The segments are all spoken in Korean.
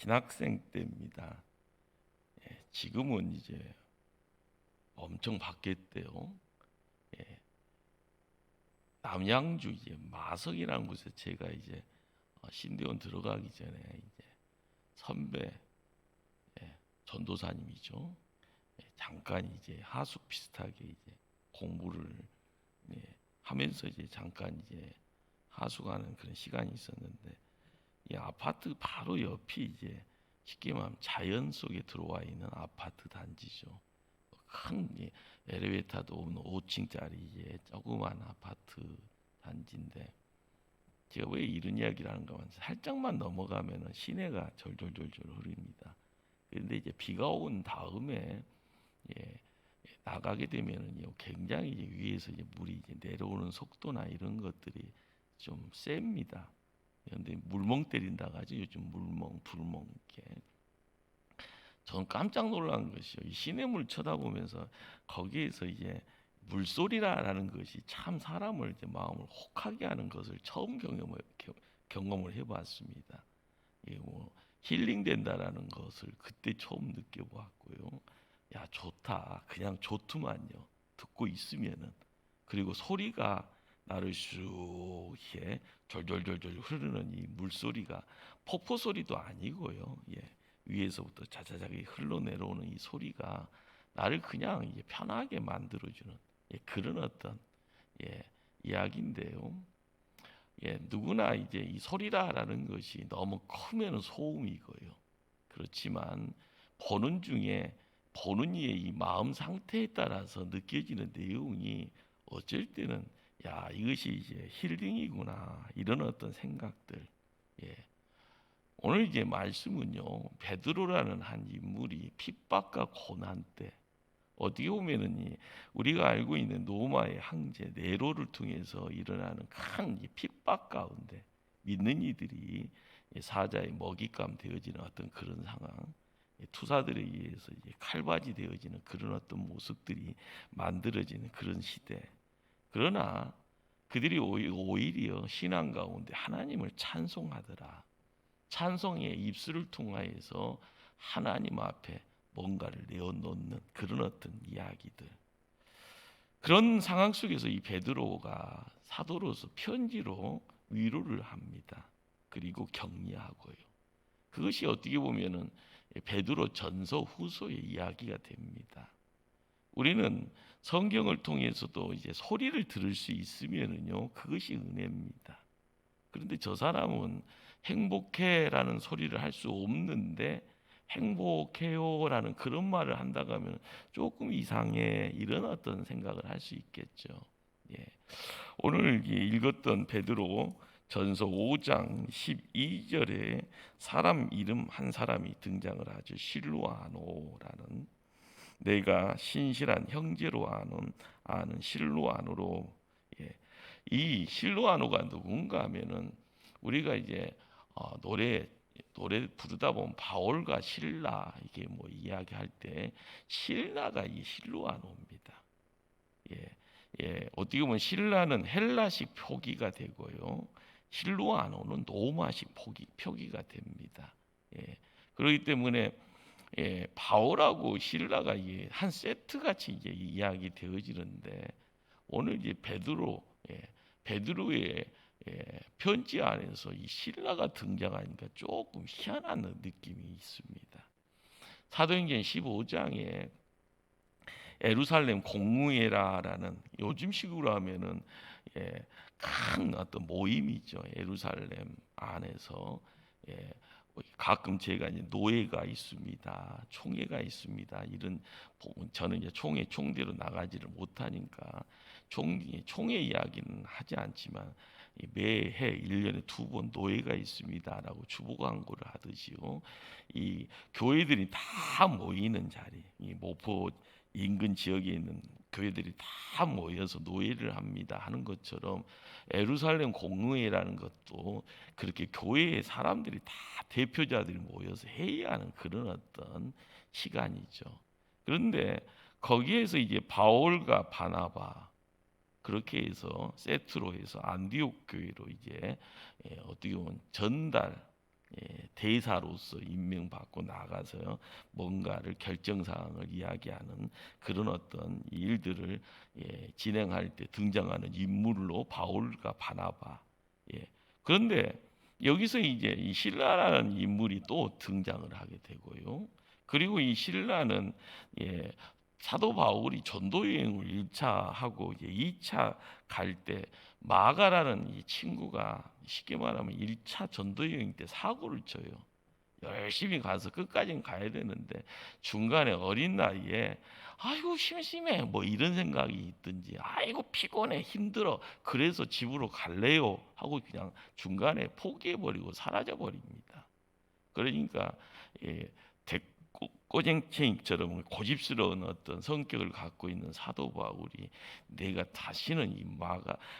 신학생 때입니다. 지금은 이제 엄청 바뀌었대요. 예, 남양주 이제 마석이라는 곳에 제가 이제 신대원 들어가기 전에 이제 선배 전도사님이죠. 잠깐 이제 하숙 비슷하게 이제 공부를 하면서 이제 잠깐 이제 하숙하는 그런 시간이 있었는데, 이 아파트 바로 옆이 이제 쉽게 말하면 자연 속에 들어와 있는 아파트 단지죠. 큰 엘리베이터도 없는 5층짜리 이제 조그만 아파트 단지인데, 제가 왜 이런 이야기를 하는가 하면 살짝만 넘어가면은 시내가 졸졸졸졸 흐릅니다. 그런데 이제 비가 온 다음에 예, 나가게 되면은요 굉장히 이제 위에서 이제 물이 이제 내려오는 속도나 이런 것들이 좀 셉니다. 그런데 물멍 때린다고 하죠. 요즘 물멍, 불멍 이렇게. 전 깜짝 놀란 것이요. 이 시냇물 쳐다보면서 거기에서 이제 물소리라는 것이 참 사람을 이제 마음을 혹하게 하는 것을 처음 경험을 해봤습니다. 예, 뭐 힐링된다라는 것을 그때 처음 느껴보았고요. 야, 좋다. 그냥 좋더만요. 듣고 있으면은. 그리고 소리가 나를 쑥 이렇게 졸졸졸졸 흐르는 이 물소리가 폭포 소리도 아니고요. 예. 위에서부터 자자자기 흘러내려오는 이 소리가 나를 그냥 이제 편하게 만들어주는 그런 어떤 이야기인데요. 누구나 이제 이 소리라라는 것이 너무 크면 소음이고요. 그렇지만 보는 중에 보는 이의 이 마음 상태에 따라서 느껴지는 내용이 어쩔 때는 야, 이것이 이제 힐링이구나 이런 어떤 생각들. 예. 오늘 이제 말씀은요 베드로라는 한 인물이 핍박과 고난 때 어떻게 보면은 우리가 알고 있는 로마의 황제 네로를 통해서 일어나는 큰 핍박 가운데 믿는 이들이 사자의 먹잇감 되어지는 어떤 그런 상황, 투사들에 의해서 칼바지 되어지는 그런 어떤 모습들이 만들어지는 그런 시대. 그러나 그들이 오히려 신앙 가운데 하나님을 찬송하더라. 찬송의 입술을 통하여서 하나님 앞에 뭔가를 내어놓는 그런 어떤 이야기들. 그런 상황 속에서 이 베드로가 사도로서 편지로 위로를 합니다. 그리고 격려하고요. 그것이 어떻게 보면은 베드로 전서 후서의 이야기가 됩니다. 우리는 성경을 통해서도 이제 소리를 들을 수 있으면은요, 그것이 은혜입니다. 그런데 저 사람은 행복해라는 소리를 할 수 없는데 행복해요라는 그런 말을 한다고 하면 조금 이상해 이런 어떤 생각을 할 수 있겠죠. 예. 오늘 읽었던 베드로 전서 5장 12절에 사람 이름 한 사람이 등장을 하죠. 실루아노라는, 내가 신실한 형제로 아는 실루아노로. 예. 이 실루아노가 누군가 하면은 우리가 이제 노래 부르다 보면 바울과 실라 이게 뭐 이야기할 때 실라가 이 실루아노입니다. 예, 어떻게 보면 실라는 헬라식 표기가 되고요, 실루아노는 로마식 표기가 됩니다. 예, 그렇기 때문에 바울하고 실라가 한 세트 같이 이제 이야기 되어지는데, 오늘 이제 베드로의 편지 안에서 이 실라가 등장하니까 조금 희한한 느낌이 있습니다. 사도행전 15장에 예루살렘 공무회라라는, 요즘식으로 하면은 큰 어떤 모임이죠. 예루살렘 안에서 가끔 제가 이제 노예가 있습니다, 총회가 있습니다. 이런 저는 이제 총대로 나가지를 못하니까 총회 이야기는 하지 않지만 매해 1년에 2번 노예가 있습니다라고 주보 광고를 하듯이요. 이 교회들이 다 모이는 자리, 이 모포 인근 지역에 있는 교회들이 다 모여서 노예를 합니다 하는 것처럼 예루살렘 공의회라는 것도 그렇게 교회의 사람들이 다 대표자들이 모여서 회의하는 그런 어떤 시간이죠. 그런데 거기에서 이제 바울과 바나바 그렇게 해서 세트로 해서 안디옥 교회로 이제 어떻게 보면 전달 대사로서 임명받고 나가서 뭔가를 결정사항을 이야기하는 그런 어떤 일들을 진행할 때 등장하는 인물로 바울과 바나바. 그런데 여기서 이제 이 실라라는 인물이 또 등장을 하게 되고요. 그리고 이 실라는 사도 바울이 전도 여행을 1차 하고 이제 2차 갈 때 마가라는 이 친구가 쉽게 말하면 1차 전도 여행 때 사고를 쳐요. 열심히 가서 끝까지는 가야 되는데 중간에 어린 나이에 아이고 심심해 뭐 이런 생각이 있든지 아이고 피곤해 힘들어 그래서 집으로 갈래요 하고 그냥 중간에 포기해버리고 사라져버립니다. 그러니까 예, 꼬쟁이처럼 고집스러운 어떤 성격을 갖고 있는 사도 바울이 내가 다시는 이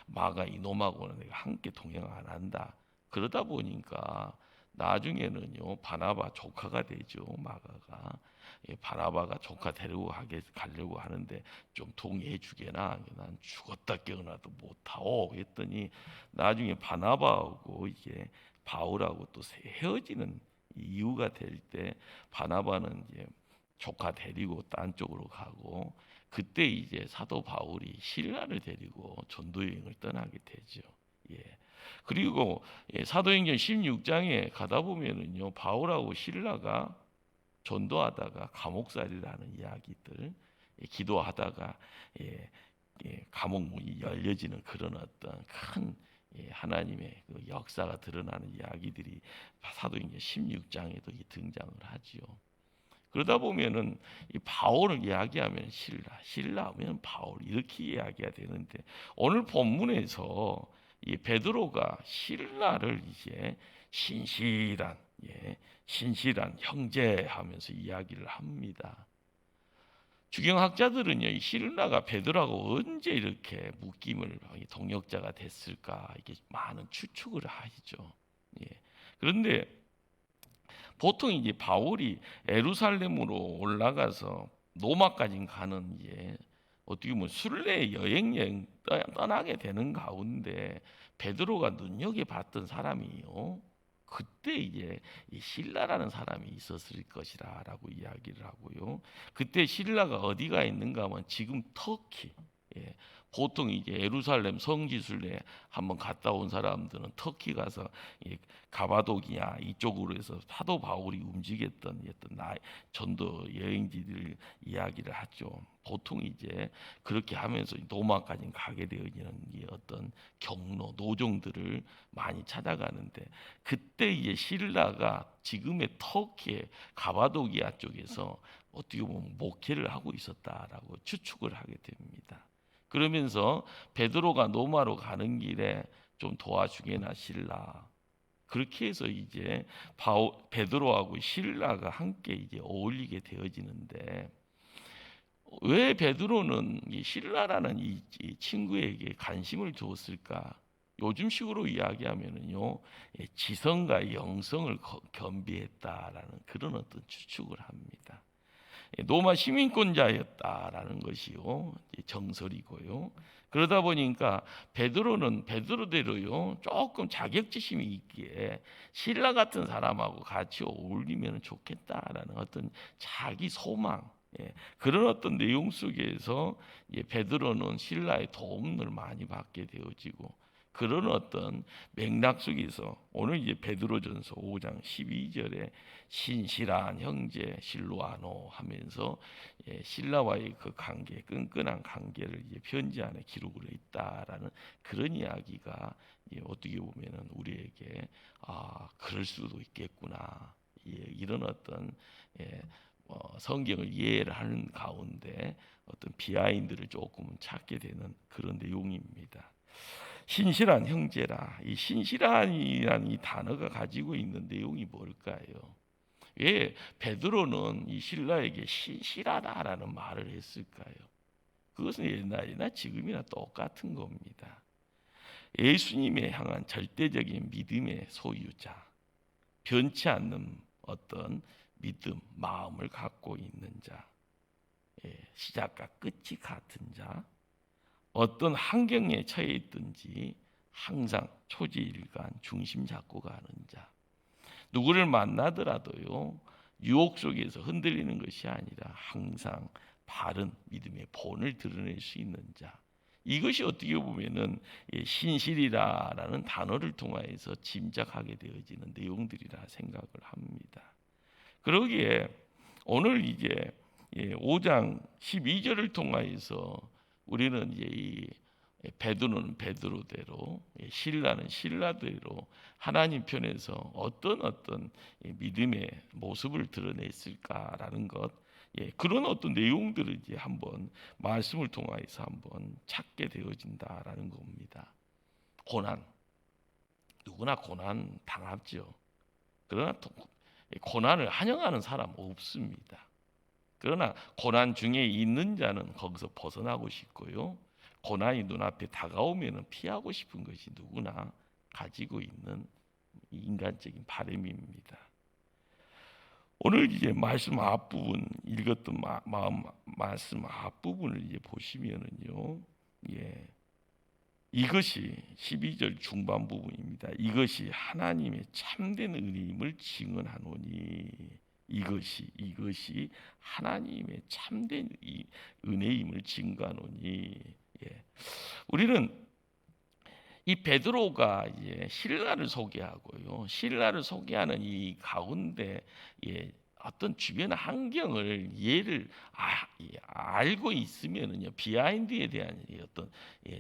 마가 이놈하고는 내가 함께 동행 안 한다. 그러다 보니까 나중에는요 바나바 조카가 되죠. 마가가 바나바가 조카 데리고 가려고 하는데 좀 동의해 주게나 난 죽었다 깨어나도 못하오 했더니 나중에 바나바하고 이게 바울하고 또 헤어지는 이유가 될 때 바나바는 이제 조카 데리고 딴 쪽으로 가고 그때 이제 사도 바울이 실라를 데리고 전도 여행을 떠나게 되죠. 예. 그리고 사도행전 16장에 가다 보면은요 바울하고 실라가 전도하다가 감옥살이라는 이야기들 기도하다가 감옥 문이 열려지는 그런 어떤 큰 하나님의 그 역사가 드러나는 이야기들이 사도행전 16장에도 등장을 하지요. 그러다 보면은 이 바울을 이야기하면 신라하면 바울 이렇게 이야기가 되는데 오늘 본문에서 이 베드로가 신라를 이제 신실한 신실한 형제하면서 이야기를 합니다. 주경학자들은요, 이 신라가 베드로하고 언제 이렇게 묶임을 동역자가 됐을까 이게 많은 추측을 하죠. 예. 그런데 보통 이제 바울이 예루살렘으로 올라가서 로마까지 가는 어떻게 보면 순례 여행 떠나게 되는 가운데 베드로가 눈여겨 봤던 사람이요. 그때 이제 이 실라라는 사람이 있었을 것이라라고 이야기를 하고요. 그때 실라가 어디가 있는가 하면 지금 터키. 예. 보통 이제 예루살렘 성지순례 한번 갔다 온 사람들은 터키 가서 가바도기야 이쪽으로 해서 사도 바울이 움직였던 어떤 전도 여행지들 이야기를 하죠. 보통 이제 그렇게 하면서 로마까지 가게 되어지는 어떤 경로 노종들을 많이 찾아가는데 그때 이제 신라가 지금의 터키의 가바도기아 쪽에서 어떻게 보면 목회를 하고 있었다라고 추측을 하게 됩니다. 그러면서 베드로가 로마로 가는 길에 좀 도와주게나 신라. 그렇게 해서 이제 베드로하고 신라가 함께 이제 어울리게 되어지는데 왜 베드로는 이 신라라는 이 친구에게 관심을 줬을까? 요즘식으로 이야기하면은요, 지성과 영성을 겸비했다라는 그런 어떤 추측을 합니다. 로마 시민권자였다라는 것이요 정설이고요. 그러다 보니까 베드로는 베드로대로요 조금 자격지심이 있기에 신라 같은 사람하고 같이 어울리면 좋겠다라는 어떤 자기 소망 그런 어떤 내용 속에서 베드로는 신라의 도움을 많이 받게 되어지고 그런 어떤 맥락 속에서 오늘 이제 베드로전서 5장 12절에 신실한 형제 실로아노 하면서 신라와의 그 관계, 끈끈한 관계를 이제 편지 안에 기록을 했다라는 그런 이야기가 어떻게 보면은 우리에게 그럴 수도 있겠구나 이런 어떤 성경을 이해를 하는 가운데 어떤 비하인드를 조금 찾게 되는 그런 내용입니다. 신실한 형제라. 이 신실한이라는 이 단어가 가지고 있는 내용이 뭘까요? 왜 베드로는 이 신라에게 신실하다라는 말을 했을까요? 그것은 옛날이나 지금이나 똑같은 겁니다. 예수님에 향한 절대적인 믿음의 소유자, 변치 않는 어떤 믿음, 마음을 갖고 있는 자, 시작과 끝이 같은 자, 어떤 환경에 처해 있든지 항상 초지일관 중심 잡고 가는 자. 누구를 만나더라도요, 유혹 속에서 흔들리는 것이 아니라 항상 바른 믿음의 본을 드러낼 수 있는 자. 이것이 어떻게 보면은 신실이라라는 단어를 통하여서 짐작하게 되어지는 내용들이라 생각을 합니다. 그러기에 오늘 이제 5장 12절을 통하여서 우리는 이제 이 베드로는 베드로대로, 신라는 신라대로 하나님 편에서 어떤 믿음의 모습을 드러냈을까라는 것, 그런 어떤 내용들을 이제 한번 말씀을 통하여서 한번 찾게 되어진다라는 겁니다. 고난, 누구나 고난 당하죠. 그러나 고난을 환영하는 사람 없습니다. 그러나 고난 중에 있는 자는 거기서 벗어나고 싶고요. 고난이 눈앞에 다가오면 피하고 싶은 것이 누구나 가지고 있는 인간적인 바람입니다. 오늘 이제 말씀 앞부분 읽었던 말씀 앞부분을 이제 보시면은요, 이것이 12절 중반 부분입니다. 이것이 하나님의 참된 은혜임을 증언하노니, 이것이 하나님의 참된 은혜임을 증거하노니. 우리는 이 베드로가 이제 신라를 소개하고요, 신라를 소개하는 이 가운데 어떤 주변 환경을 알고 있으면은요, 비하인드에 대한 어떤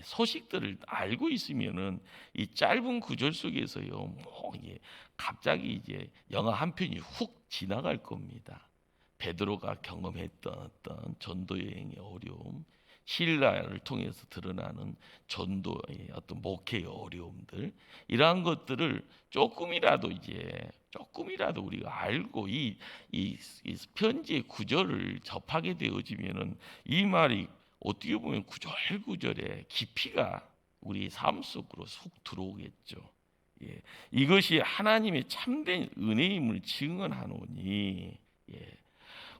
소식들을 알고 있으면은 이 짧은 구절 속에서요, 갑자기 이제 영화 한 편이 훅 지나갈 겁니다. 베드로가 경험했던 어떤 전도 여행의 어려움, 신라를 통해서 드러나는 전도의 어떤 목회의 어려움들, 이러한 것들을 조금이라도 우리가 알고 이 편지의 구절을 접하게 되어지면은 이 말이 어떻게 보면 구절구절의 깊이가 우리 삶 속으로 쏙 들어오겠죠. 이것이 하나님의 참된 은혜임을 증언하노니.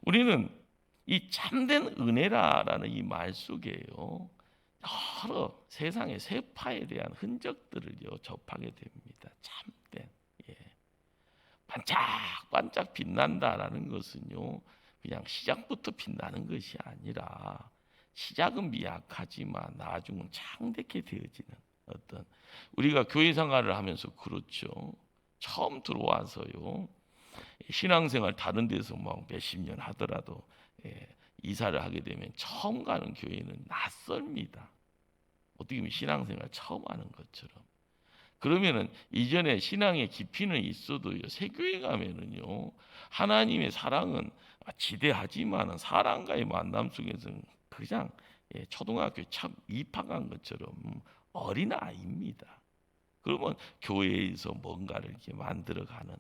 우리는 이 참된 은혜라는 이 말 속에요, 여러 세상의 세파에 대한 흔적들을 접하게 됩니다. 참된, 반짝반짝 빛난다라는 것은요, 그냥 시작부터 빛나는 것이 아니라 시작은 미약하지만 나중은 창대케 되어지는 어떤, 우리가 교회 생활을 하면서 그렇죠. 처음 들어와서요, 신앙생활 다른 데서 막 몇십 년 하더라도 이사를 하게 되면 처음 가는 교회는 낯섭니다. 어떻게 보면 신앙생활 처음 하는 것처럼. 그러면은 이전에 신앙의 깊이는 있어도요, 새 교회 가면은요, 하나님의 사랑은 지대하지만은 사람과의 만남 속에서는 그냥 초등학교 참 입학한 것처럼 어린 아이입니다. 그러면 교회에서 뭔가를 이렇게 만들어가는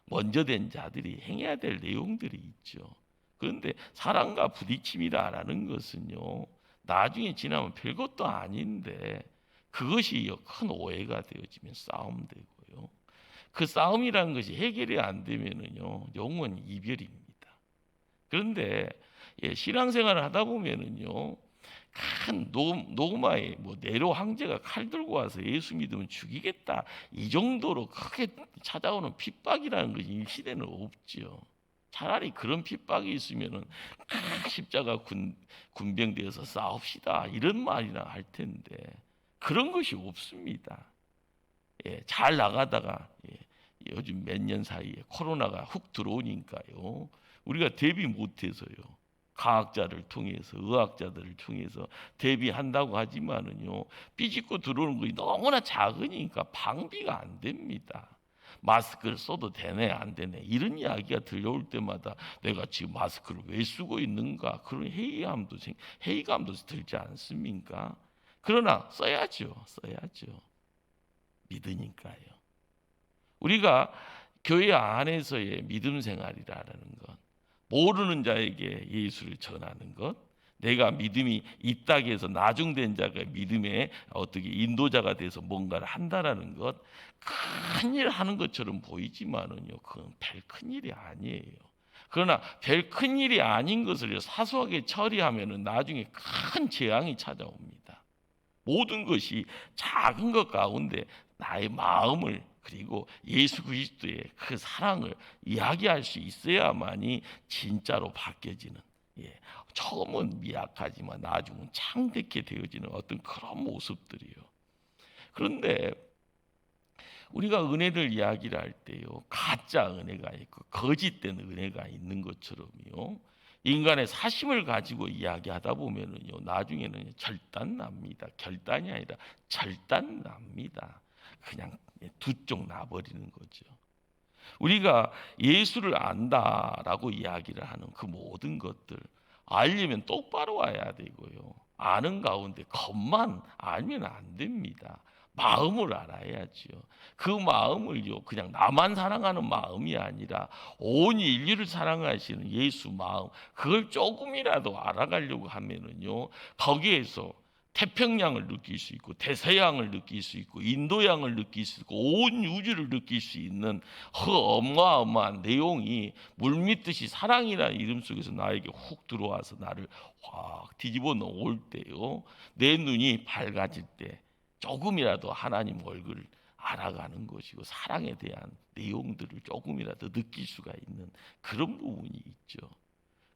먼저 된 자들이 행해야 될 내용들이 있죠. 그런데 사랑과 부딪힘이라는 것은요, 나중에 지나면 별것도 아닌데 그것이 큰 오해가 되어지면 싸움 되고요. 그 싸움이라는 것이 해결이 안 되면은요, 영원 이별입니다. 그런데 신앙생활을 하다 보면은요, 큰 노마의 네로 황제가 칼 들고 와서 예수 믿으면 죽이겠다, 이 정도로 크게 찾아오는 핍박이라는 것이 이 시대는 없지요. 차라리 그런 핍박이 있으면은 십자가 군병되어서 싸웁시다, 이런 말이나 할 텐데 그런 것이 없습니다. 잘 나가다가 요즘 몇 년 사이에 코로나가 훅 들어오니까요, 우리가 대비 못해서요, 과학자를 통해서, 의학자들을 통해서 대비한다고 하지만은요, 삐집고 들어오는 것이 너무나 작으니까 방비가 안 됩니다. 마스크를 써도 되네 안 되네 이런 이야기가 들려올 때마다 내가 지금 마스크를 왜 쓰고 있는가, 그런 회의감도 들지 않습니까? 그러나 써야죠. 믿으니까요. 우리가 교회 안에서의 믿음 생활이라는 것, 모르는 자에게 예수를 전하는 것, 내가 믿음이 있다고 해서 나중된 자가 믿음의 어떻게 인도자가 돼서 뭔가를 한다라는 것, 큰일 하는 것처럼 보이지만은요, 그건 별 큰일이 아니에요. 그러나 별 큰일이 아닌 것을 사소하게 처리하면은 나중에 큰 재앙이 찾아옵니다. 모든 것이 작은 것 가운데 나의 마음을 그리고 예수 그리스도의 그 사랑을 이야기할 수 있어야만이 진짜로 바뀌어지는, 처음은 미약하지만 나중은 창대케 되어지는 어떤 그런 모습들이요. 그런데 우리가 은혜를 이야기를 할 때요, 가짜 은혜가 있고 거짓된 은혜가 있는 것처럼요, 인간의 사심을 가지고 이야기하다 보면은요, 나중에는 절단 납니다. 결단이 아니라 절단 납니다. 그냥 두 쪽 나버리는 거죠. 우리가 예수를 안다라고 이야기를 하는 그 모든 것들, 알려면 똑바로 와야 되고요. 아는 가운데 겉만 알면 안 됩니다. 마음을 알아야지요. 그 마음을요, 그냥 나만 사랑하는 마음이 아니라 온 인류를 사랑하시는 예수 마음, 그걸 조금이라도 알아가려고 하면은요, 거기에서 태평양을 느낄 수 있고 대서양을 느낄 수 있고 인도양을 느낄 수 있고 온 우주를 느낄 수 있는 그 어마어마한 내용이 물밀듯이 사랑이라는 이름 속에서 나에게 훅 들어와서 나를 확 뒤집어 놓을 때요, 내 눈이 밝아질 때 조금이라도 하나님 얼굴을 알아가는 것이고 사랑에 대한 내용들을 조금이라도 느낄 수가 있는 그런 부분이 있죠.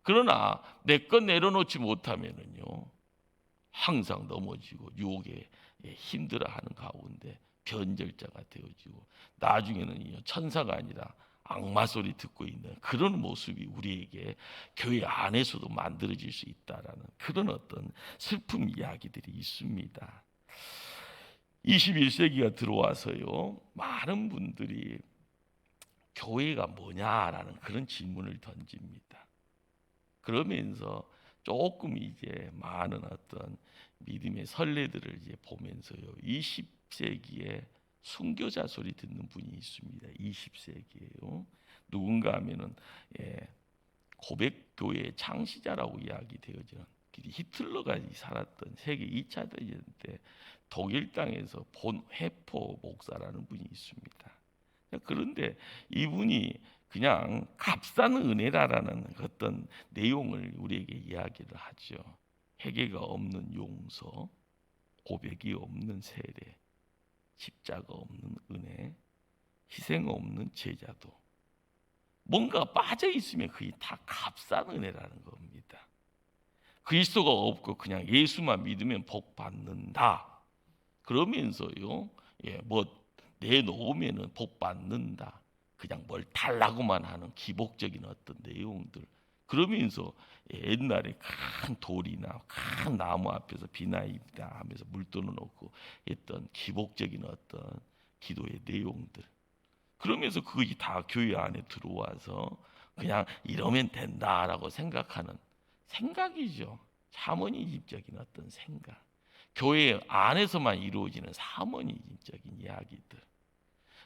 그러나 내 것 내려놓지 못하면은요, 항상 넘어지고 유혹에 힘들어하는 가운데 변절자가 되어지고 나중에는 천사가 아니라 악마 소리 듣고 있는 그런 모습이 우리에게 교회 안에서도 만들어질 수 있다라는 그런 어떤 슬픈 이야기들이 있습니다. 21세기가 들어와서요, 많은 분들이 교회가 뭐냐라는 그런 질문을 던집니다. 그러면서 조금 이제 많은 어떤 믿음의 선례들을 이제 보면서요, 20세기에 순교자 소리 듣는 분이 있습니다. 20세기에요. 누군가 하면은 고백 교회의 창시자라고 이야기되어지는 히틀러가 살았던 세계 2차 대전 때 독일 땅에서 본 회포 목사라는 분이 있습니다. 그런데 이분이 그냥 값싼 은혜라는 어떤 내용을 우리에게 이야기를 하죠. 회개가 없는 용서, 고백이 없는 세례, 십자가 없는 은혜, 희생 없는 제자도, 뭔가 빠져 있으면 그게 다 값싼 은혜라는 겁니다. 그리스도가 없고 그냥 예수만 믿으면 복 받는다. 그러면서요, 뭐 내놓으면은 복 받는다. 그냥 뭘 달라고만 하는 기복적인 어떤 내용들. 그러면서 옛날에 큰 돌이나 큰 나무 앞에서 비나이다 하면서 물 떠놓고 했던 기복적인 어떤 기도의 내용들. 그러면서 그것이 다 교회 안에 들어와서 그냥 이러면 된다라고 생각하는 생각이죠. 사모니즘적인 어떤 생각. 교회 안에서만 이루어지는 사모니즘적인 이야기들.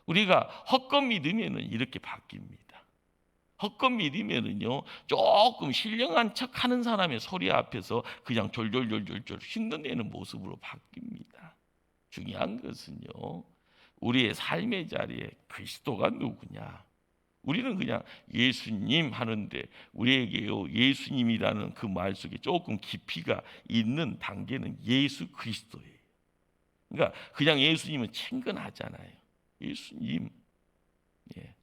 우리가 헛것 믿으면은 이렇게 바뀝니다. 헛것 믿으면은요, 조금 신령한 척하는 사람의 소리 앞에서 그냥 졸졸졸졸졸 흉내내는 모습으로 바뀝니다. 중요한 것은요, 우리의 삶의 자리에 그리스도가 누구냐? 우리는 그냥 예수님 하는데 우리에게요, 예수님이라는 그 말 속에 조금 깊이가 있는 단계는 예수 그리스도예요. 그러니까 그냥 예수님은 친근하잖아요. 예수님,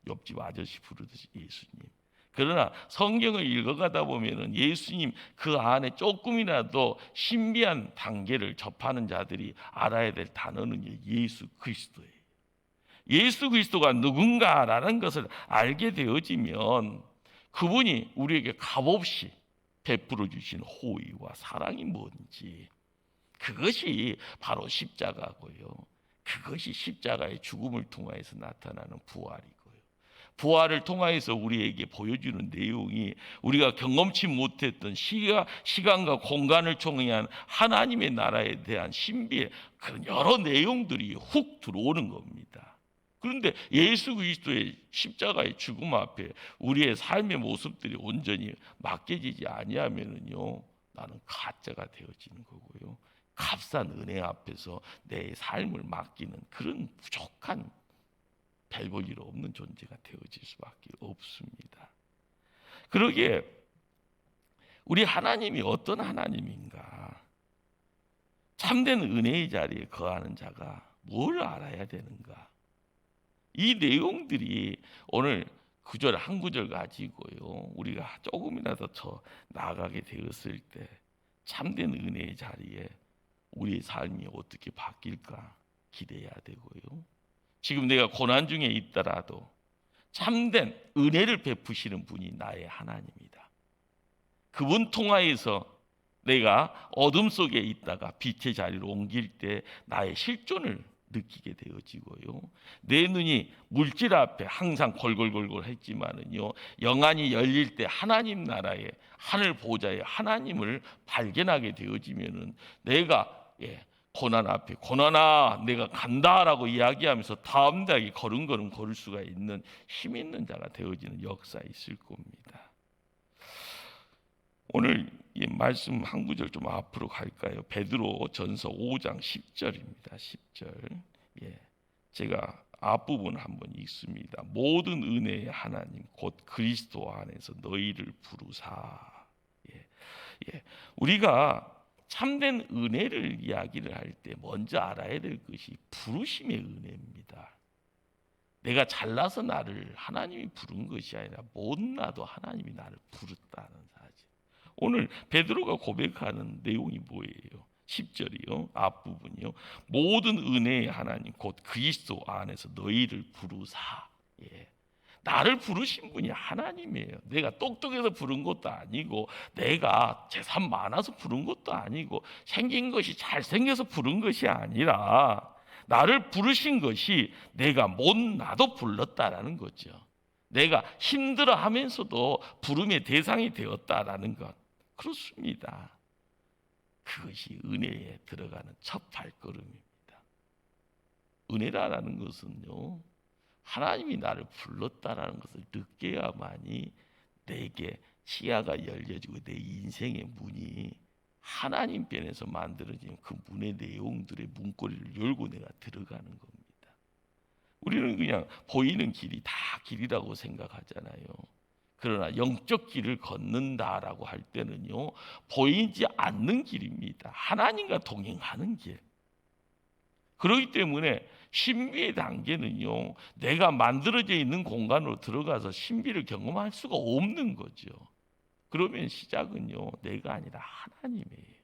옆집 아저씨 부르듯이 예수님. 그러나 성경을 읽어가다 보면은 예수님 그 안에 조금이라도 신비한 단계를 접하는 자들이 알아야 될 단어는 예수 그리스도예요. 예수 그리스도가 누군가라는 것을 알게 되어지면 그분이 우리에게 값없이 베풀어 주신 호의와 사랑이 뭔지, 그것이 바로 십자가고요. 그것이 십자가의 죽음을 통해서 나타나는 부활이고요. 부활을 통해서 우리에게 보여주는 내용이 우리가 경험치 못했던 시간과 공간을 총회한 하나님의 나라에 대한 신비의 그런 여러 내용들이 훅 들어오는 겁니다. 그런데 예수 그리스도의 십자가의 죽음 앞에 우리의 삶의 모습들이 온전히 맡겨지지 아니하면은요, 나는 가짜가 되어지는 거고요. 값싼 은혜 앞에서 내 삶을 맡기는 그런 부족한 별 볼 일 없는 존재가 되어질 수밖에 없습니다. 그러기에 우리 하나님이 어떤 하나님인가? 참된 은혜의 자리에 거하는 자가 뭘 알아야 되는가? 이 내용들이 오늘 구절 한 구절 가지고요, 우리가 조금이라도 더 나아가게 되었을 때 참된 은혜의 자리에 우리의 삶이 어떻게 바뀔까 기대해야 되고요. 지금 내가 고난 중에 있더라도 참된 은혜를 베푸시는 분이 나의 하나님이다. 그분 통하여서 내가 어둠 속에 있다가 빛의 자리로 옮길 때 나의 실존을 느끼게 되어지고요. 내 눈이 물질 앞에 항상 골골골골 했지만은요, 영안이 열릴 때 하나님 나라의 하늘 보좌의 하나님을 발견하게 되어지면은 내가 고난 앞에 고난아 내가 간다라고 이야기하면서 담대하게 걸음걸음 걸을 수가 있는 힘 있는 자가 되어지는 역사가 있을 겁니다. 오늘 이 말씀 한 구절 좀 앞으로 갈까요? 베드로 전서 5장 10절입니다. 10절. 제가 앞부분 한번 읽습니다. 모든 은혜의 하나님 곧 그리스도 안에서 너희를 부르사. 우리가 참된 은혜를 이야기를 할 때 먼저 알아야 될 것이 부르심의 은혜입니다. 내가 잘나서 나를 하나님이 부른 것이 아니라 못나도 하나님이 나를 부르다는 사실. 오늘 베드로가 고백하는 내용이 뭐예요? 10절이요. 앞부분이요. 모든 은혜의 하나님 곧 그리스도 안에서 너희를 부르사. 나를 부르신 분이 하나님이에요. 내가 똑똑해서 부른 것도 아니고 내가 재산 많아서 부른 것도 아니고 생긴 것이 잘생겨서 부른 것이 아니라 나를 부르신 것이 내가 못나도 불렀다라는 거죠. 내가 힘들어하면서도 부름의 대상이 되었다라는 것. 그렇습니다. 그것이 은혜에 들어가는 첫 발걸음입니다. 은혜라는 것은요, 하나님이 나를 불렀다라는 것을 느껴야만이 내게 시야가 열려지고 내 인생의 문이 하나님 편에서 만들어진 그 문의 내용들의 문고리를 열고 내가 들어가는 겁니다. 우리는 그냥 보이는 길이 다 길이라고 생각하잖아요. 그러나 영적 길을 걷는다라고 할 때는요, 보이지 않는 길입니다. 하나님과 동행하는 길. 그렇기 때문에 신비의 단계는요, 내가 만들어져 있는 공간으로 들어가서 신비를 경험할 수가 없는 거죠. 그러면 시작은요, 내가 아니라 하나님이에요.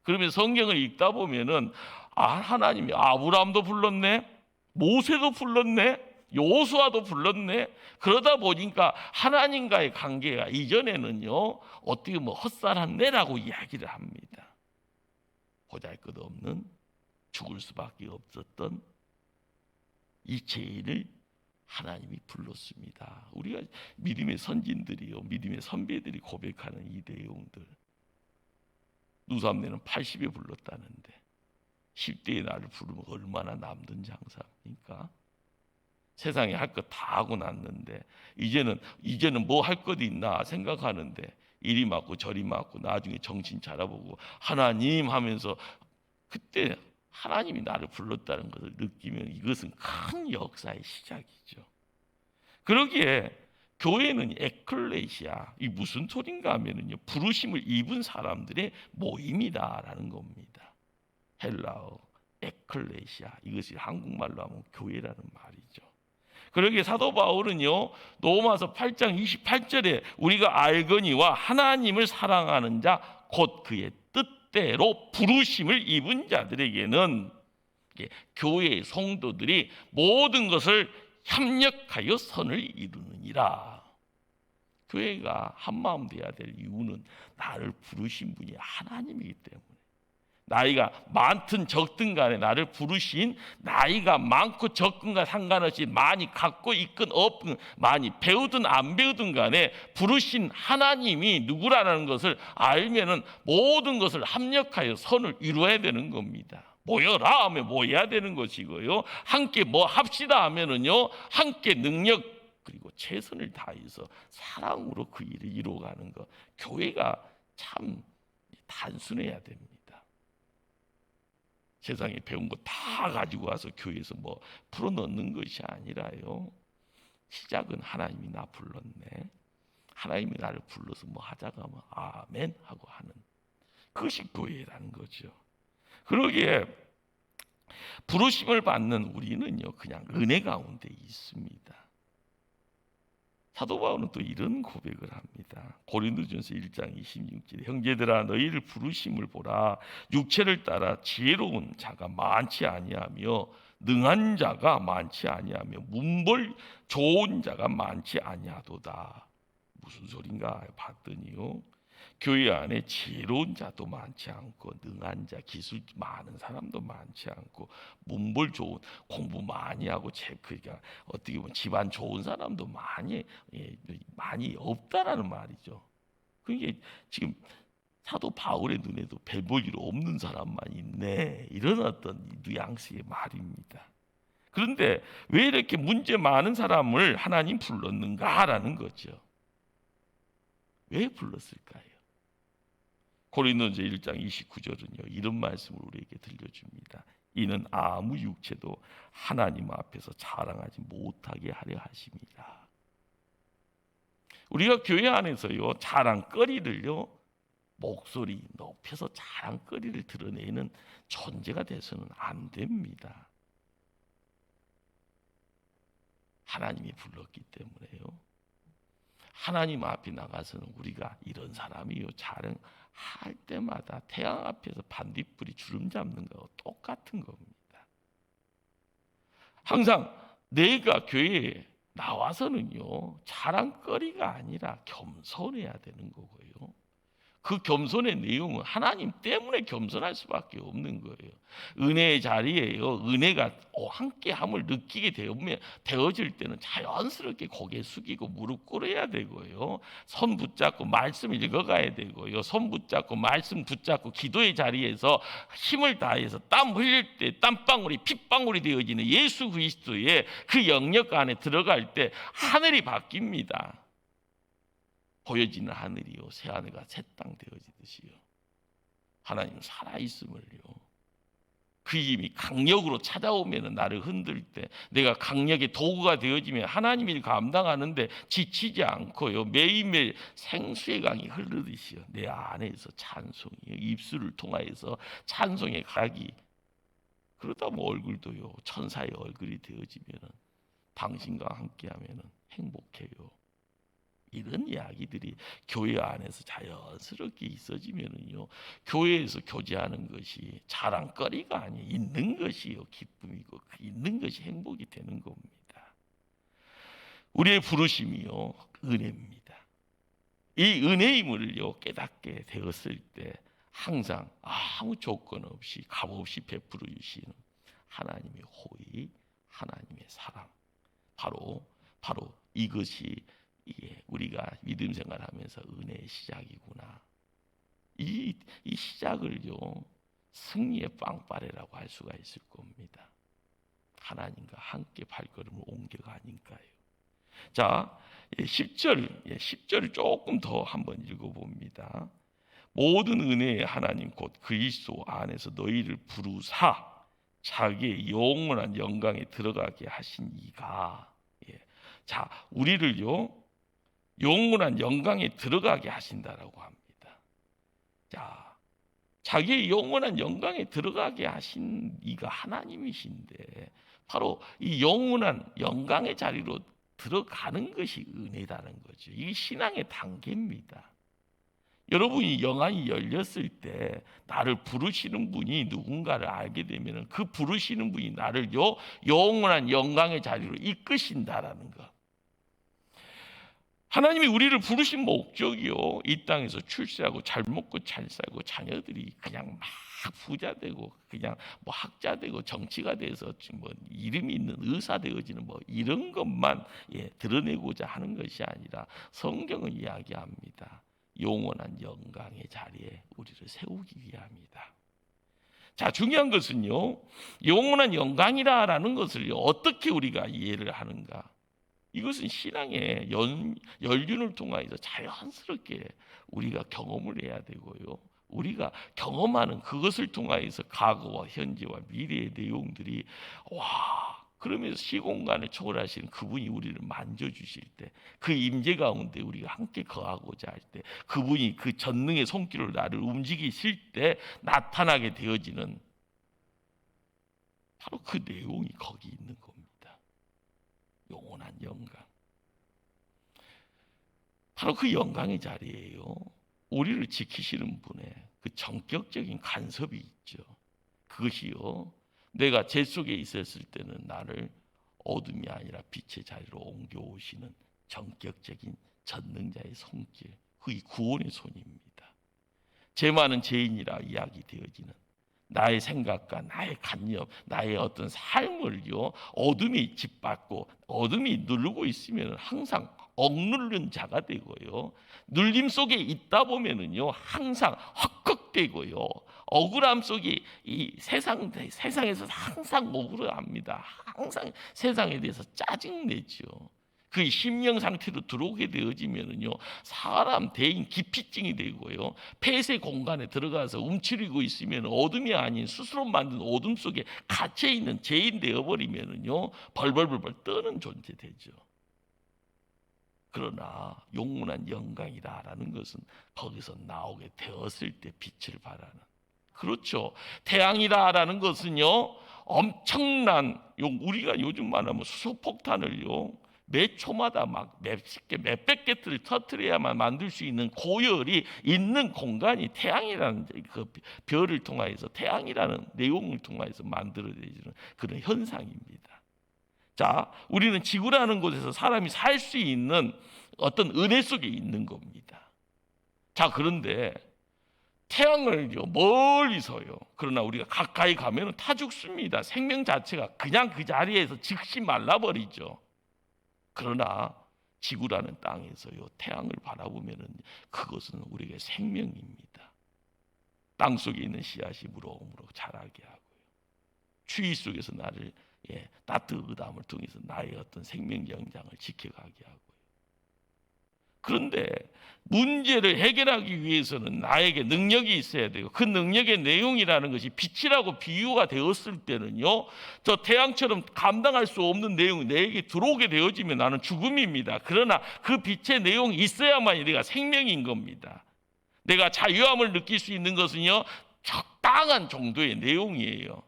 그러면 성경을 읽다 보면은 하나님이 아브라함도 불렀네, 모세도 불렀네, 여호수아도 불렀네. 그러다 보니까 하나님과의 관계가 이전에는요, 어떻게 헛살았네라고 이야기를 합니다. 보잘것없는 죽을 수밖에 없었던 이 죄인을 하나님이 불렀습니다. 우리가 믿음의 선진들이요, 믿음의 선배들이 고백하는 이 내용들. 누삼네는 80에 불렀다는데 10대의 나를 부르면 얼마나 남는 장사입니까? 세상에 할 것 다 하고 났는데 이제는 뭐 할 것 있나 생각하는데 이리 맞고 저리 맞고 나중에 정신 차려보고 하나님 하면서 그때 하나님이 나를 불렀다는 것을 느끼면 이것은 큰 역사의 시작이죠. 그러기에 교회는 에클레시아, 이 무슨 소린가 하면은요, 부르심을 입은 사람들의 모임이다라는 겁니다. 헬라어 에클레시아, 이것이 한국말로 하면 교회라는 말이죠. 그러기에 사도 바울은요, 로마서 8장 28절에 우리가 알거니와 하나님을 사랑하는 자 곧 그의 뜻대로 부르심을 입은 자들에게는 교회의 성도들이 모든 것을 협력하여 선을 이루느니라. 교회가 한마음 되어야 될 이유는 나를 부르신 분이 하나님이기 때문에, 나이가 많든 적든 간에 나를 부르신, 나이가 많고 적든과 상관없이 많이 갖고 있건 없든, 많이 배우든 안 배우든 간에 부르신 하나님이 누구라는 것을 알면은 모든 것을 합력하여 선을 이루어야 되는 겁니다. 모여라 하면 모여야 되는 것이고요, 함께 뭐 합시다 하면은요, 함께 능력 그리고 최선을 다해서 사랑으로 그 일을 이루어가는 것. 교회가 참 단순해야 됩니다. 세상에 배운 거 다 가지고 와서 교회에서 뭐 풀어넣는 것이 아니라요, 시작은 하나님이 나 불렀네, 하나님이 나를 불러서 뭐 하자고 하면 아멘 하고 하는 그것이 교회라는 거죠. 그러기에 부르심을 받는 우리는요, 그냥 은혜 가운데 있습니다. 사도 바울은 또 이런 고백을 합니다. 고린도전서 1장 26절, 형제들아 너희를 부르심을 보라. 육체를 따라 지혜로운 자가 많지 아니하며 능한 자가 많지 아니하며 문벌 좋은 자가 많지 아니하도다. 무슨 소린가 봤더니요, 교회 안에 지혜로운 자도 많지 않고 능한 자, 기술 많은 사람도 많지 않고 문벌 좋은, 공부 많이 하고 그러니까 어떻게 보면 집안 좋은 사람도 많이 없다라는 말이죠. 그게 지금 사도 바울의 눈에도 별 볼 일 없는 사람만 있네, 이런 어떤 뉘앙스의 말입니다. 그런데 왜 이렇게 문제 많은 사람을 하나님 불렀는가라는 거죠. 왜 불렀을까요? 고린도전서 1장 29절은요, 이런 말씀을 우리에게 들려줍니다. 이는 아무 육체도 하나님 앞에서 자랑하지 못하게 하려 하심이라. 우리가 교회 안에서요, 자랑거리를요, 목소리 높여서 자랑거리를 드러내는 존재가 돼서는 안 됩니다. 하나님이 불렀기 때문에요. 하나님 앞에 나가서는 우리가 이런 사람이요, 자랑할 때마다 태양 앞에서 반딧불이 주름 잡는 거하고 똑같은 겁니다. 항상 내가 교회에 나와서는요, 자랑거리가 아니라 겸손해야 되는 거고요. 그 겸손의 내용은 하나님 때문에 겸손할 수밖에 없는 거예요. 은혜의 자리에요, 은혜가 함께함을 느끼게 되어질 때는 자연스럽게 고개 숙이고 무릎 꿇어야 되고요, 손 붙잡고 말씀 읽어가야 되고요, 손 붙잡고 말씀 붙잡고 기도의 자리에서 힘을 다해서 땀 흘릴 때 땀방울이 핏방울이 되어지는 예수 그리스도의 그 영역 안에 들어갈 때 하늘이 바뀝니다. 보여지는 하늘이요, 새 하늘과 새 땅 되어지듯이요, 하나님 살아있음을요, 그 힘이 강력으로 찾아오면 나를 흔들 때 내가 강력의 도구가 되어지면 하나님 일 감당하는데 지치지 않고요, 매일매일 생수의 강이 흐르듯이요, 내 안에서 찬송이요, 입술을 통하여서 찬송의 가락이, 그러다 뭐 얼굴도요, 천사의 얼굴이 되어지면 당신과 함께하면 행복해요. 이런 이야기들이 교회 안에서 자연스럽게 있어지면은요, 교회에서 교제하는 것이 자랑거리가 아니에요. 있는 것이요, 기쁨이고 그 있는 것이 행복이 되는 겁니다. 우리의 부르심이요, 은혜입니다. 이 은혜임을요 깨닫게 되었을 때 항상 아무 조건 없이 값없이 베풀어 주시는 하나님의 호의, 하나님의 사랑, 바로 이것이 우리가 믿음 생활하면서 은혜의 시작이구나. 이 시작을요, 승리의 빵빠레라고 할 수가 있을 겁니다. 하나님과 함께 발걸음을 옮겨가 아닌가요? 자, 10절을 조금 더 한번 읽어봅니다. 모든 은혜의 하나님 곧 그리스도 안에서 너희를 부르사 자기의 영원한 영광에 들어가게 하신 이가, 자, 우리를요 영원한 영광에 들어가게 하신다라고 합니다. 자, 자기의 영원한 영광에 들어가게 하신 이가 하나님이신데 바로 이 영원한 영광의 자리로 들어가는 것이 은혜라는 거죠. 이게 신앙의 단계입니다. 여러분이 영안이 열렸을 때 나를 부르시는 분이 누군가를 알게 되면 그 부르시는 분이 나를 영원한 영광의 자리로 이끄신다라는 것. 하나님이 우리를 부르신 목적이요, 이 땅에서 출세하고 잘 먹고 잘 살고 자녀들이 그냥 막 부자 되고 그냥 뭐 학자 되고 정치가 돼서 뭐 이름이 있는 의사 되어지는 뭐 이런 것만 드러내고자 하는 것이 아니라 성경은 이야기합니다. 영원한 영광의 자리에 우리를 세우기 위함이다. 자, 중요한 것은요, 영원한 영광이라는 것을 어떻게 우리가 이해를 하는가? 이것은 신앙의 연륜을 통하여서 자연스럽게 우리가 경험을 해야 되고요, 우리가 경험하는 그것을 통하여서 과거와 현재와 미래의 내용들이 그러면서 시공간을 초월하시는 그분이 우리를 만져주실 때, 그 임재 가운데 우리가 함께 거하고자 할 때, 그분이 그 전능의 손길로 나를 움직이실 때 나타나게 되어지는 바로 그 내용이 거기 있는 겁니다. 영원한 영광. 바로 그 영광의 자리예요. 우리를 지키시는 분의 그 전격적인 간섭이 있죠. 그것이요, 내가 죄 속에 있었을 때는 나를 어둠이 아니라 빛의 자리로 옮겨오시는 전격적인 전능자의 손길, 그게 구원의 손입니다. 죄 많은 죄인이라 이야기되어지는 나의 생각과 나의 간섭, 나의 어떤 삶을요, 어둠이 짓밟고 어둠이 누르고 있으면 항상 억누른 자가 되고요, 눌림 속에 있다 보면은요 항상 헛걱대고요, 억울함 속에 이 세상에서 항상 억울합니다. 항상 세상에 대해서 짜증내죠. 그 심령 상태로 들어오게 되어지면은요 사람 대인 기피증이 되고요, 폐쇄 공간에 들어가서 움츠리고 있으면 어둠이 아닌 스스로 만든 어둠 속에 갇혀 있는 죄인 되어 버리면은요 벌벌벌 떠는 존재 되죠. 그러나 영원한 영광이라는 것은 거기서 나오게 되었을 때 빛을 발하는, 그렇죠. 태양이라는 것은요 엄청난, 우리가 요즘 말하면 수소폭탄을요 매 초마다 막 몇십 개, 몇백 개를 터뜨려야만 만들 수 있는 고열이 있는 공간이 태양이라는 그 별을 통하여서, 태양이라는 내용을 통하여서 만들어지는 그런 현상입니다. 자, 우리는 지구라는 곳에서 사람이 살 수 있는 어떤 은혜 속에 있는 겁니다. 자, 그런데 태양을요 멀리서요, 그러나 우리가 가까이 가면 타 죽습니다. 생명 자체가 그냥 그 자리에서 즉시 말라버리죠. 그러나 지구라는 땅에서요 태양을 바라보면은 그것은 우리에게 생명입니다. 땅 속에 있는 씨앗이 무럭무럭 자라게 하고요, 추위 속에서 나를 따뜻함을 통해서 나의 어떤 생명 영장을 지켜가게 하고요. 그런데 문제를 해결하기 위해서는 나에게 능력이 있어야 돼요. 그 능력의 내용이라는 것이 빛이라고 비유가 되었을 때는요, 저 태양처럼 감당할 수 없는 내용이 내게 들어오게 되어지면 나는 죽음입니다. 그러나 그 빛의 내용이 있어야만 내가 생명인 겁니다. 내가 자유함을 느낄 수 있는 것은요 적당한 정도의 내용이에요.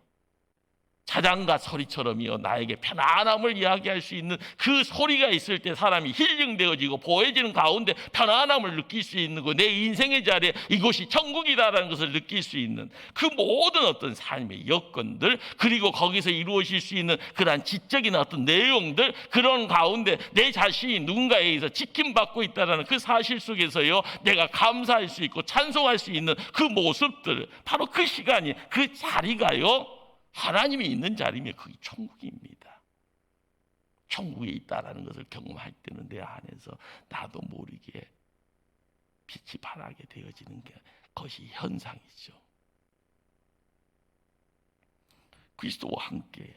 자장가 소리처럼요 나에게 편안함을 이야기할 수 있는 그 소리가 있을 때 사람이 힐링되어지고 보여지는 가운데 편안함을 느낄 수 있는 거, 내 인생의 자리에 이곳이 천국이다라는 것을 느낄 수 있는 그 모든 어떤 삶의 여건들, 그리고 거기서 이루어질 수 있는 그러한 지적인 어떤 내용들, 그런 가운데 내 자신이 누군가에 의해서 지킴받고 있다는 그 사실 속에서요 내가 감사할 수 있고 찬송할 수 있는 그 모습들, 바로 그 시간이, 그 자리가요 하나님이 있는 자리면 그게 천국입니다. 천국에 있다라는 것을 경험할 때는 내 안에서 나도 모르게 빛이 발하게 되어지는 게 그것이 현상이죠. 그리스도와 함께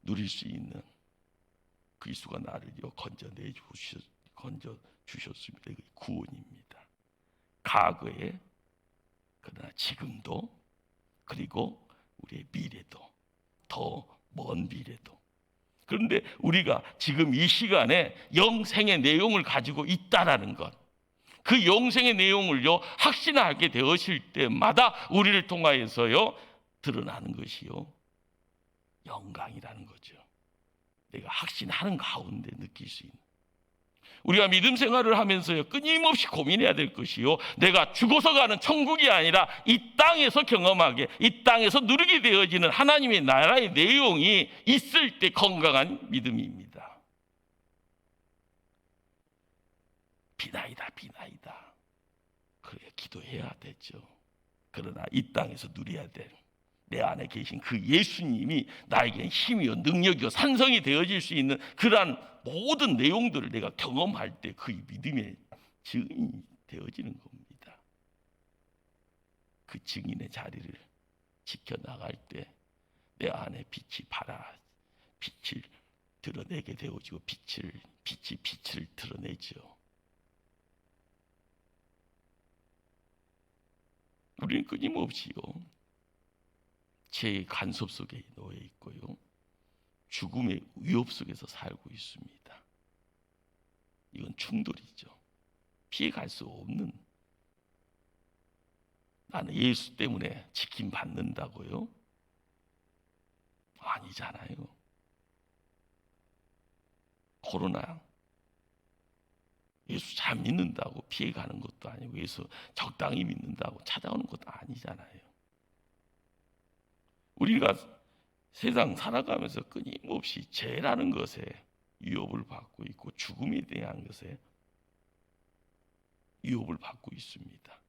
누릴 수 있는, 그리스도가 나를 건져 주셨습니다. 이게 구원입니다. 과거에, 그러나 지금도, 그리고 우리의 미래도, 더 먼 미래도. 그런데 우리가 지금 이 시간에 영생의 내용을 가지고 있다라는 것, 그 영생의 내용을요 확신하게 되었을 때마다 우리를 통하여서요 드러나는 것이요 영광이라는 거죠. 내가 확신하는 가운데 느낄 수 있는, 우리가 믿음 생활을 하면서요 끊임없이 고민해야 될 것이요, 내가 죽어서 가는 천국이 아니라 이 땅에서 경험하게, 이 땅에서 누리게 되어지는 하나님의 나라의 내용이 있을 때 건강한 믿음입니다. 비나이다 비나이다, 그래 기도해야 되죠. 그러나 이 땅에서 누려야 될 내 안에 계신 그 예수님이 나에게 힘이요 능력이요 산성이 되어질 수 있는 그러한 모든 내용들을 내가 경험할 때 그 믿음의 증인이 되어지는 겁니다. 그 증인의 자리를 지켜나갈 때 내 안에 빛이 빛을 드러내게 되어지고 빛이 빛을 드러내죠. 우리는 끊임없이요 죄의 간섭 속에 놓여 있고요 죽음의 위협 속에서 살고 있습니다. 이건 충돌이죠. 피해갈 수 없는, 나는 예수 때문에 지킴받는다고요 아니잖아요. 코로나 예수 잘 믿는다고 피해가는 것도 아니고 예수 적당히 믿는다고 찾아오는 것도 아니잖아요. 우리가 세상 살아가면서 끊임없이 죄라는 것에 위협을 받고 있고 죽음에 대한 것에 위협을 받고 있습니다.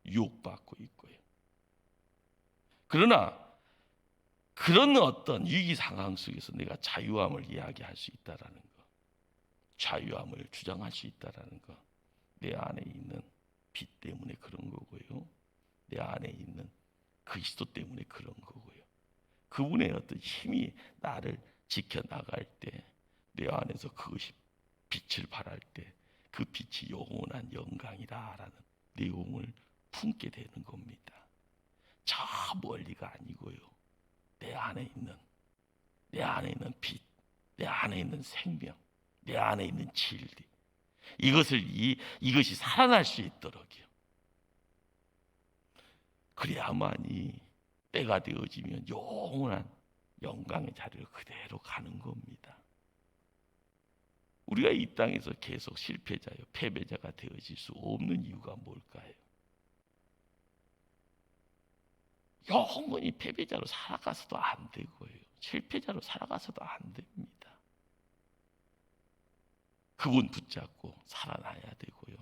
유혹받고 있고요. 그러나 그런 어떤 위기 상황 속에서 내가 자유함을 이야기할 수 있다라는 것, 자유함을 주장할 수 있다라는 것, 내 안에 있는 빛 때문에 그런 거고요. 내 안에 있는 그리스도 때문에 그런 거고요. 그분의 어떤 힘이 나를 지켜나갈 때, 내 안에서 그것이 빛을 발할 때, 그 빛이 영원한 영광이다라는 내용을 품게 되는 겁니다. 저 멀리가 아니고요. 내 안에 있는 빛, 내 안에 있는 생명, 내 안에 있는 진리, 이것이 살아날 수 있도록요. 그래야만이 때가 되어지면 영원한 영광의 자리를 그대로 가는 겁니다. 우리가 이 땅에서 계속 실패자요, 패배자가 되어질 수 없는 이유가 뭘까요? 영원히 패배자로 살아가서도 안 되고요. 실패자로 살아가서도 안 됩니다. 그분 붙잡고 살아나야 되고요.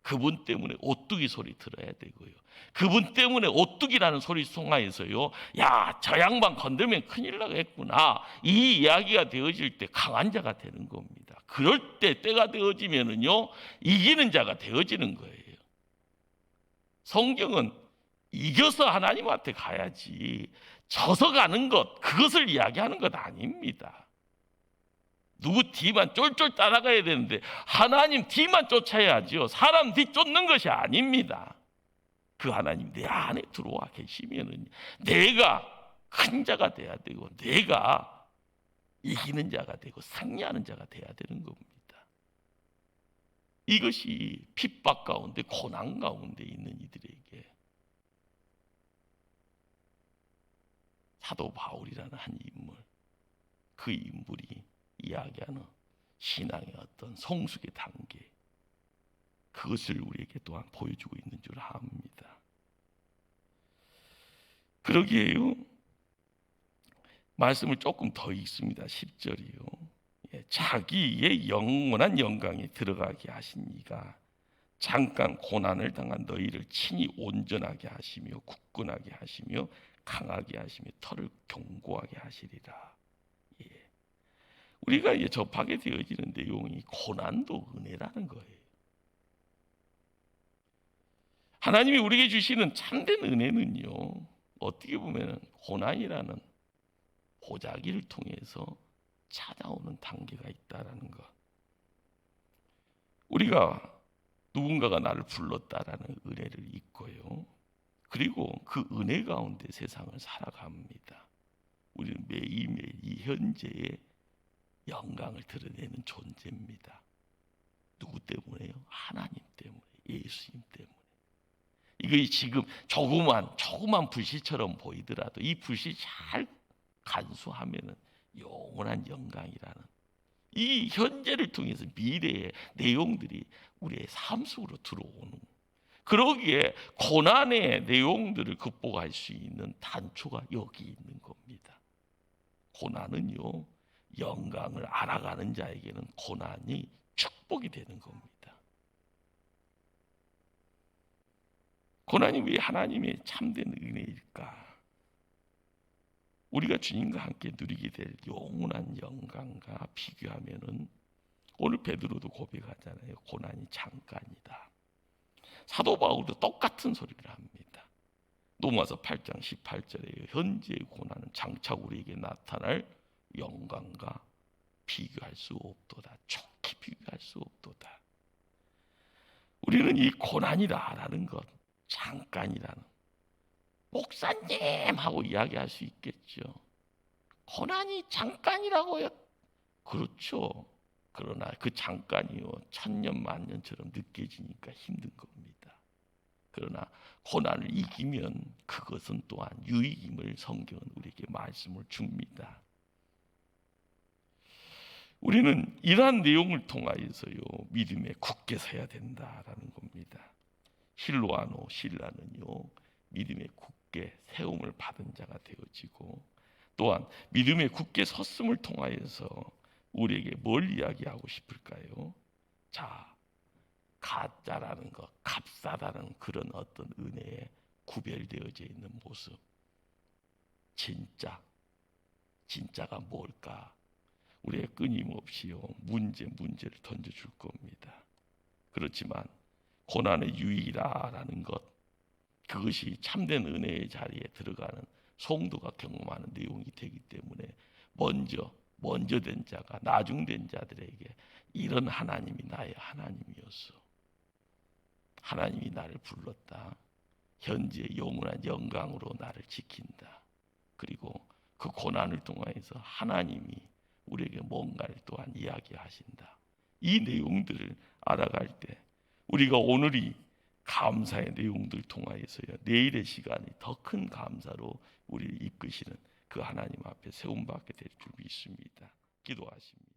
그분 때문에 오뚜기 소리 들어야 되고요. 그분 때문에 오뚜기라는 소리 통하여서요. 야, 저 양반 건들면 큰일 나겠구나. 이 이야기가 되어질 때 강한 자가 되는 겁니다. 그럴 때 때가 되어지면은요. 이기는 자가 되어지는 거예요. 성경은 이겨서 하나님한테 가야지 져서 가는 것, 그것을 이야기하는 것 아닙니다. 누구 뒤만 쫄쫄 따라가야 되는데 하나님 뒤만 쫓아야죠. 사람 뒤 쫓는 것이 아닙니다. 그 하나님 내 안에 들어와 계시면은 내가 큰 자가 돼야 되고 내가 이기는 자가 되고 승리하는 자가 돼야 되는 겁니다. 이것이 핍박 가운데 고난 가운데 있는 이들에게 사도 바울이라는 한 인물, 그 인물이 이야기하는 신앙의 어떤 성숙의 단계, 그것을 우리에게 또한 보여주고 있는 줄 압니다. 그러기에요, 말씀을 조금 더 읽습니다. 10절이요. 자기의 영원한 영광에 들어가게 하신 이가 잠깐 고난을 당한 너희를 친히 온전하게 하시며 굳건하게 하시며 강하게 하시며 털을 견고하게 하시리라. 우리가 이제 접하게 되어지는 내용이 고난도 은혜라는 거예요. 하나님이 우리에게 주시는 참된 은혜는요, 어떻게 보면 고난이라는 보자기를 통해서 찾아오는 단계가 있다라는 것. 우리가 누군가가 나를 불렀다라는 은혜를 잊고요. 그리고 그 은혜 가운데 세상을 살아갑니다. 우리는 매일매일 이 현재의 영광을 드러내는 존재입니다. 누구 때문에요? 하나님 때문에, 예수님 때문에. 이게 지금 조그만 불씨처럼 보이더라도 이 불씨 잘 간수하면은 영원한 영광이라는 이 현재를 통해서 미래의 내용들이 우리의 삶 속으로 들어오는, 그러기에 고난의 내용들을 극복할 수 있는 단초가 여기 있는 겁니다. 고난은요, 영광을 알아가는 자에게는 고난이 축복이 되는 겁니다. 고난이 왜 하나님의 참된 은혜일까? 우리가 주님과 함께 누리게 될 영원한 영광과 비교하면은 오늘 베드로도 고백하잖아요. 고난이 잠깐이다. 사도 바울도 똑같은 소리를 합니다. 로마서 8장 18절에 현재의 고난은 장차 우리에게 나타날 영광과 비교할 수 없도다. 좋게 비교할 수 없도다. 우리는 이 고난이다라는 것, 잠깐이라는, 목사님 하고 이야기할 수 있겠죠. 고난이 잠깐이라고요? 그렇죠. 그러나 그 잠깐이요, 천년 만년처럼 느껴지니까 힘든 겁니다. 그러나 고난을 이기면 그것은 또한 유익임을 성경은 우리에게 말씀을 줍니다. 우리는 이러한 내용을 통하여서요 믿음에 굳게 서야 된다라는 겁니다. 실로아노 신라는요 믿음에 굳게 세움을 받은 자가 되어지고, 또한 믿음에 굳게 섰음을 통하여서 우리에게 뭘 이야기하고 싶을까요? 자, 가짜라는 것, 값싸다는 그런 어떤 은혜에 구별되어져 있는 모습, 진짜가 뭘까? 우리의 끊임없이요 문제를 던져줄 겁니다. 그렇지만 고난의 유익이라는 것, 그것이 참된 은혜의 자리에 들어가는 성도가 경험하는 내용이 되기 때문에 먼저 된 자가 나중된 자들에게 이런 하나님이 나의 하나님이었어. 하나님이 나를 불렀다. 현재 영원한 영광으로 나를 지킨다. 그리고 그 고난을 통해서 하나님이 우리에게 뭔가를 또한 이야기하신다. 이 내용들을 알아갈 때 우리가 오늘이 감사의 내용들 통하여서요 내일의 시간이 더 큰 감사로 우리를 이끄시는 그 하나님 앞에 세움받게 될 줄 믿습니다. 기도하십니다.